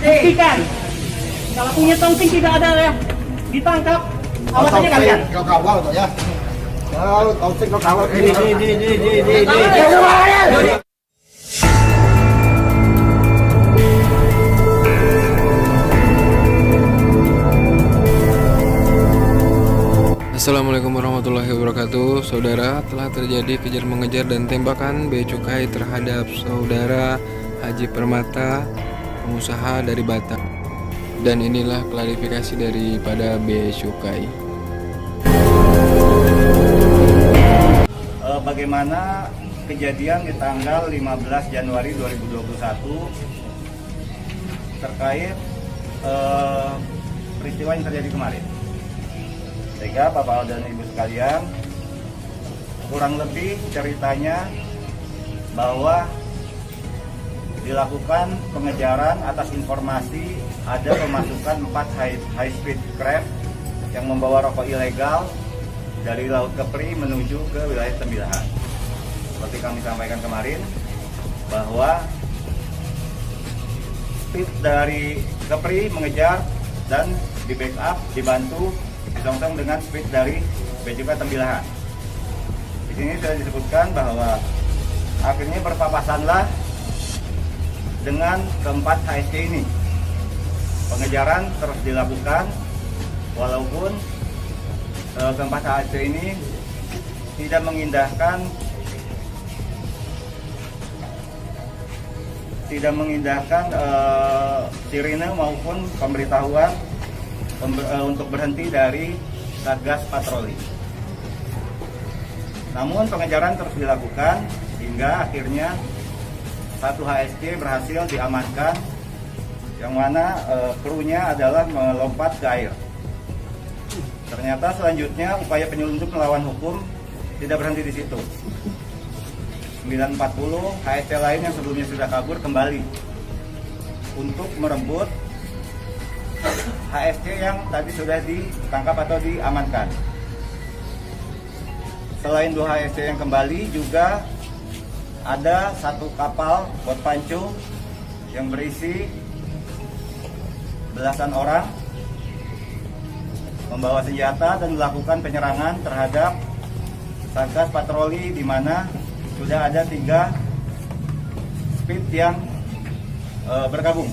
buktikan. Kalau punya tongting tidak ada ya, ditangkap. Awas aja kalian. Kau kawal tuh ya. Kalau tongting kau kawal. Assalamualaikum warahmatullahi wabarakatuh. Saudara, telah terjadi kejar mengejar dan tembakan bea cukai terhadap saudara Haji Permata, pengusaha dari Batam. Dan inilah klarifikasi daripada bea cukai. Bagaimana kejadian di tanggal 15 Januari 2021 terkait peristiwa yang terjadi kemarin. Sehingga Bapak dan Ibu sekalian, kurang lebih ceritanya bahwa dilakukan pengejaran atas informasi ada pemasukan 4 high speed craft yang membawa rokok ilegal dari Laut Kepri menuju ke wilayah Tembilahan. Seperti kami sampaikan kemarin, bahwa speed dari Kepri mengejar dan di backup, dibantu disong-song dengan speed dari bea cukai Tembilahan. Di sini sudah disebutkan bahwa akhirnya berpapasanlah dengan keempat HSC ini. Pengejaran terus dilakukan walaupun keempat HSC ini tidak mengindahkan sirine maupun pemberitahuan untuk berhenti dari Satgas Patroli. Namun pengejaran terus dilakukan hingga akhirnya satu HSC berhasil diamankan, yang mana krunya adalah melompat ke air. Ternyata selanjutnya upaya penyelundup melawan hukum tidak berhenti di situ. 940 HSC lain yang sebelumnya sudah kabur kembali untuk merebut HSC yang tadi sudah ditangkap atau diamankan. Selain 2 HSC yang kembali, juga ada satu kapal bot pancung yang berisi belasan orang membawa senjata dan melakukan penyerangan terhadap Satgas Patroli, di mana sudah ada 3 speed yang bergabung.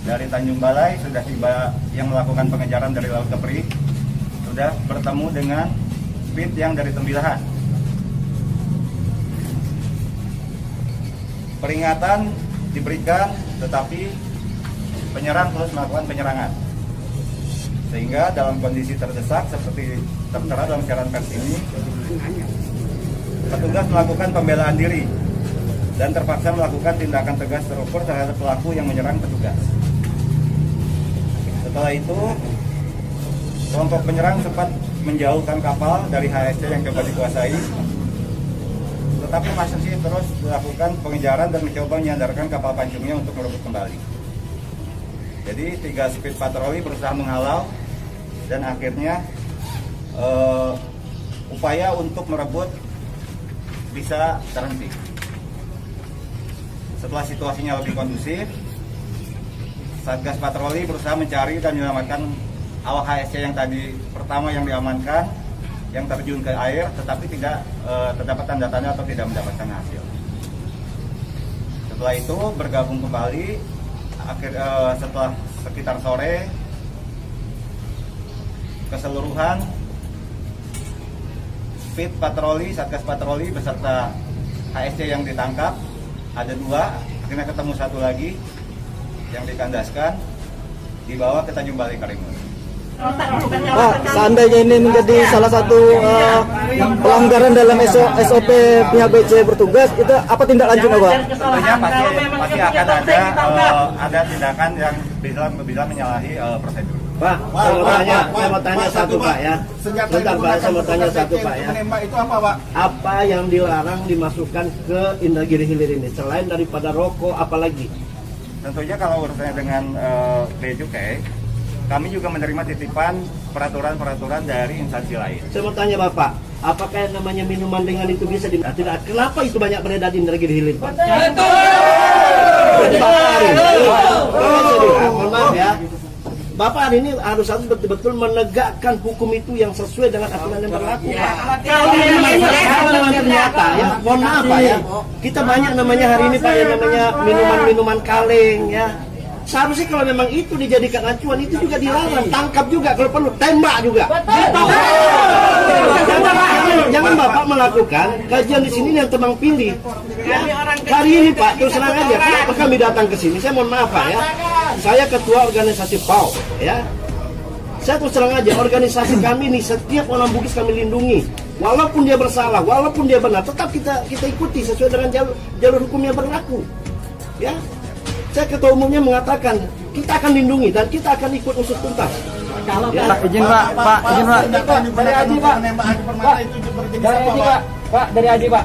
Dari Tanjung Balai sudah tiba yang melakukan pengejaran dari Laut Kepri, sudah bertemu dengan speed yang dari Tembilahan. Peringatan diberikan, tetapi penyerang terus melakukan penyerangan. Sehingga dalam kondisi terdesak seperti tertera dalam siaran pers ini, petugas melakukan pembelaan diri dan terpaksa melakukan tindakan tegas terukur terhadap pelaku yang menyerang petugas. Setelah itu, kelompok penyerang sempat menjauhkan kapal dari HSC yang coba dikuasai, tetapi masih terus melakukan pengejaran dan mencoba menyandarkan kapal pancungnya untuk merebut kembali. Jadi 3 speed patroli berusaha menghalau dan akhirnya upaya untuk merebut bisa terhenti. Setelah situasinya lebih kondusif, Satgas Patroli berusaha mencari dan menyelamatkan awak HSC yang tadi pertama yang diamankan, yang terjun ke air, tetapi tidak terdapat tanda-tanda atau tidak mendapatkan hasil. Setelah itu bergabung kembali, setelah sekitar sore, keseluruhan speed patroli, Satgas Patroli beserta HSC yang ditangkap ada 2, akhirnya ketemu 1 lagi yang dikandaskan, dibawa ke Tanjung Balai Karimun. Pak, seandainya ini menjadi salah satu pelanggaran dalam SOP pihak BC bertugas, itu apa tindak lanjut, Pak? Tentunya pasti akan ada tindakan yang bisa menyalahi prosedur. Pak, saya mau tanya satu Pak ya. Bentar Pak, saya mau tanya satu Pak ya. Menembak itu apa, Pak? Apa yang dilarang dimasukkan ke Indragiri Hilir ini? Selain daripada rokok, apalagi? Tentunya kalau urusannya dengan bea cukai, kami juga menerima titipan peraturan-peraturan dari instansi lain. Saya mau tanya Bapak, apakah yang namanya minuman ringan itu bisa tidak? Kenapa itu banyak beredar di Indragiri Hilir, Pak? Betul. Bapak hari ini harus betul-betul menegakkan hukum itu yang sesuai dengan aturan yang berlaku, Pak. Kalau memang ternyata, ya, mohon maaf Pak ya, kita banyak namanya hari ini Pak yang namanya minuman-minuman kaleng ya. Seharusnya kalau memang itu dijadikan acuan itu juga dilarang, tangkap juga kalau perlu, tembak juga. Jangan Bapak melakukan kajian di sini yang tebang pilih. Ya. Hari ini Pak, terus terang aja, kenapa kami datang ke sini? Saya mohon maaf Pak ya. Saya ketua organisasi PAU ya. Saya terus terang aja, organisasi kami ini setiap orang Bugis kami lindungi. Walaupun dia bersalah, walaupun dia benar, tetap kita ikuti sesuai dengan jalur hukum yang berlaku. Ya. Saya ketua umumnya mengatakan kita akan lindungi dan kita akan ikut usut tuntas. Pak, izin Pak, izin Pak. Dari Haji Pak. Pak, dari Haji Pak.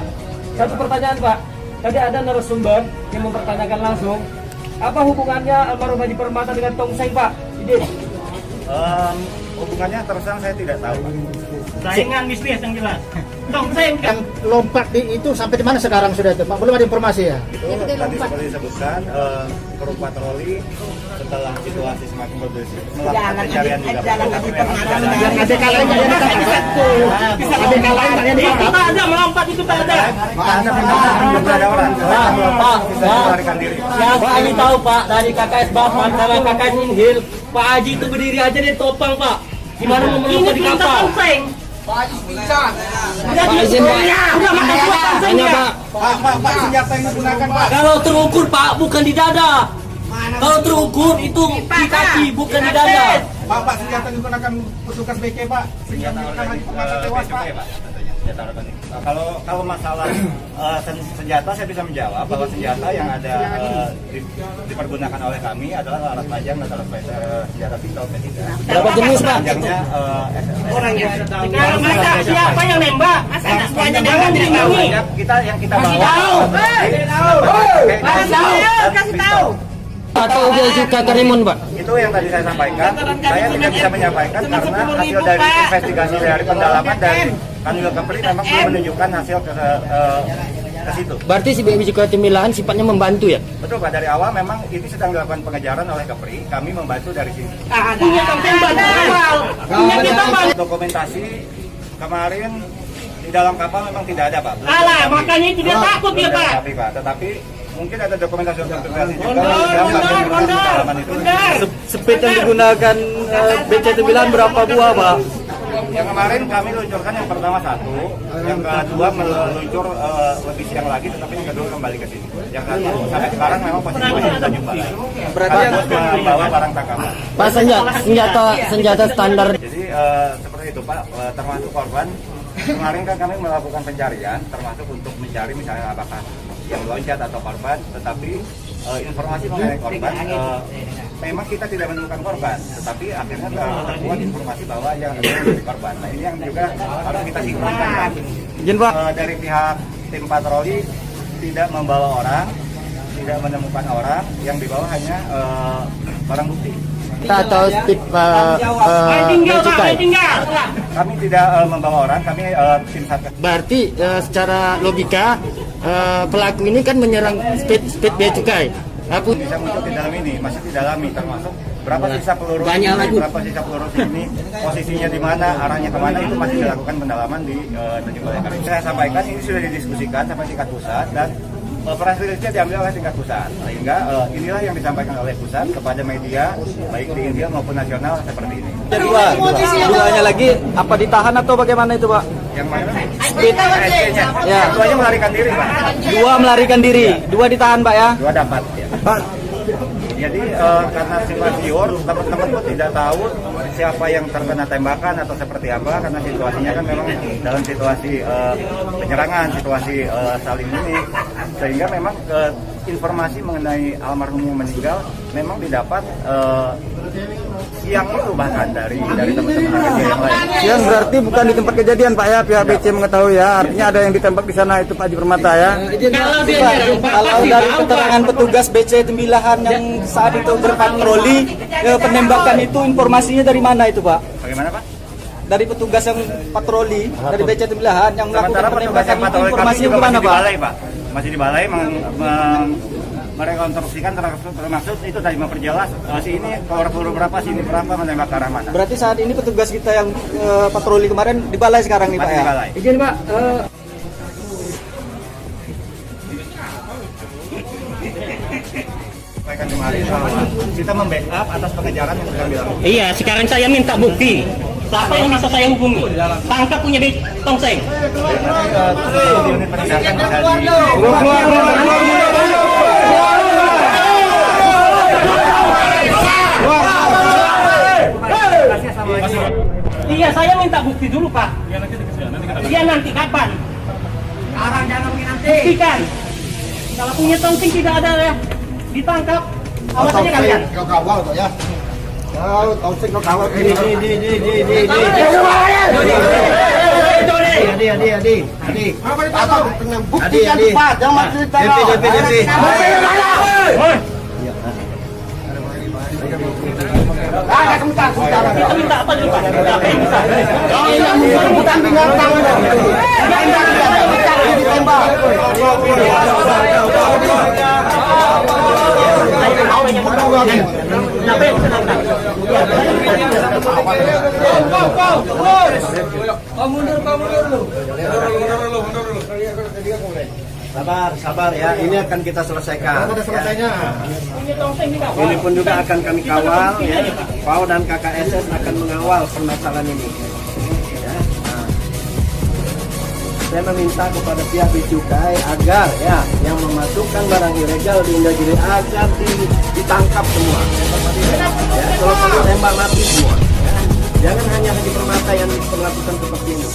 Satu pertanyaan Pak. Tadi ada narasumber yang mempertanyakan langsung, apa hubungannya almarhum Haji Permata dengan Tongseng Pak? Izin. Hubungannya terus terang saya tidak tahu, Pak. Saingan bisnis yang jelas. Tongseng kan. Yang lompat itu sampai di mana sekarang sudah itu Pak? Belum ada informasi ya? Itu tadi seperti disebutkan, kru patroli setelah situasi semakin kondusif melakukan pencarian juga. Ada kalanya yang ditangkap. Ada kalanya yang Itu ditangkap. tak ada melompat, itu tak ada. Belum ada orang. Pak, Bisa melarikan diri. yang kami tahu Pak dari KKS Bapan sama KKS Inhil, Pak Haji itu berdiri aja di topang Pak. Gimana mau melompat di kapal? Pak izin Pak. Udah makan suap Tongsengnya. Pak, senjata yang digunakan Pak. Kalau terukur Pak bukan di dada. Kalau terukur itu di kaki bukan di dada. Pak, senjata yang digunakan petugas BK Pak. Senjata tewas Pak. Kalau masalah senjata saya bisa menjawab bahwa senjata yang ada dipergunakan oleh kami adalah alat panjang dan alat senjata pistol P3. Berapa jenis Pak? Panjangnya Orang yang tahu. Kalau masa siapa yang nembak? Masa anak semuanya nembak tidak kami. kita yang kita bawa. Kasih tahu. Atau dia juga Karimun Pak? Itu yang tadi saya sampaikan. Saya tidak bisa menyampaikan karena hasil dari investigasi dari pendalaman dari Kanwil Kepri memang belum menunjukkan hasil ke situ. Berarti si BPJK Timilahan sifatnya membantu ya? Betul Pak, dari awal memang ini sedang dilakukan pengejaran oleh Kepri, kami membantu dari sini. Punya Tongseng bantu awal. Punya kita bantu. Dokumentasi kemarin di dalam kapal memang tidak ada Pak. Alah, makanya itu dia takut dia Pak. Tetapi mungkin ada dokumentasi juga Bondar. Speed yang digunakan BC9 berapa buah Pak? Yang kemarin kami luncurkan yang pertama 1, yang kedua meluncur lebih siang lagi, tetapi yang kedua kembali ke sini. Yang satu sampai sekarang memang posisinya di Tanjung Balai. Berarti yang membawa barang tangkapan. Pak senjata standar. Jadi seperti itu Pak, termasuk korban. Kemarin kan kami melakukan pencarian, termasuk untuk mencari misalnya apakah yang loncat atau korban, tetapi informasi mengenai korban memang kita tidak menemukan korban, tetapi akhirnya terkuat informasi bahwa yang menjadi korban. Nah ini yang juga harus kita sinkronkan Pak. Izin Pak. Dari pihak tim patroli tidak membawa orang, tidak menemukan orang, yang dibawa hanya barang bukti. Kita atau tip Tinggal. Kami tidak membawa orang, kami tim satgas. Berarti secara logika pelaku ini kan menyerang speed bea cukai. Aku Bisa muncul di dalam ini, masih didalami termasuk berapa sisa peluru Banyak ini, lagi. berapa sisa peluru ini, posisinya di mana, arahnya kemana, itu masih dilakukan pendalaman di Tanjung Balai Kari. Saya sampaikan ini sudah didiskusikan sampai tingkat pusat dan operasi rilisnya diambil oleh tingkat pusat, sehingga inilah yang disampaikan oleh pusat kepada media baik di India maupun nasional seperti ini. duanya lagi apa ditahan atau bagaimana itu Pak? Yang mana? Speed SC-nya. Ya. Duanya melarikan diri Pak. 2 melarikan diri, 2 ditahan Pak ya? 2 dapat. Ya. Pak, Jadi karena simpatior, teman-teman pun tidak tahu siapa yang terkena tembakan atau seperti apa, karena situasinya kan memang dalam situasi penyerangan, situasi saling ini, sehingga memang informasi mengenai almarhum yang meninggal memang didapat siang itu bahkan dari teman-teman media yang lain. yang berarti bukan di tempat kejadian Pak ya, pihak BC mengetahui ya, artinya ada yang ditembak di sana itu Pak Haji Permata ya. Kalau dia Pak, nyerang Pak, kalau dari keterangan petugas BC Tembilahan yang saat itu berpatroli, penembakan itu informasinya dari mana itu Pak? Bagaimana Pak? Dari petugas yang patroli dari BC Tembilahan yang melakukan Sementara petugas penembakan yang itu patroli kami informasinya juga gimana masih di Pak? balai Pak, masih di balai merekonstruksikan termasuk itu tadi memperjelas si ini keluar peluru berapa, si ini berapa, menembak ke arah mana. Berarti saat ini petugas kita yang patroli kemarin di balai sekarang nih Pak Masih ya? di balai. Izin Pak, Sampaikan kemarin bahwa kita membackup atas pengejaran yang sedang dilakukan. iya sekarang saya minta bukti. Siapa yang bisa saya hubungi? Tangkap punya tongseng. Nanti unit penindakan bisa di... Iya, saya minta bukti dulu, Pak. Iya, nanti kapan? Sekarang jangan nanti. Buktikan. Kalau punya tongseng tidak ada ya, ditangkap. Awas aja kalian. Kau kawal tuh ya. Kau tausik kau kawal. Di. Adi. Apa tenang bukti yang tepat, jangan mati DP. Kita minta apa dulu, Pak? Apa yang bisa? Bukan binatang. Ditembak. Siapa yang bisa tangkap? Sabar ya. Ini akan kita selesaikan. Punya tongseng di bawah. Ini pun juga akan kami kawal ya. PAU dan KKSS akan mengawal permasalahan ini. Ya. Nah. Saya meminta kepada pihak Bea Cukai agar ya yang memasukkan barang ilegal di Indragiri agar ditangkap semua. Ya, kalau perlu tembak mati semua. Ya. Jangan hanya Haji Permata yang diperlakukan seperti ini.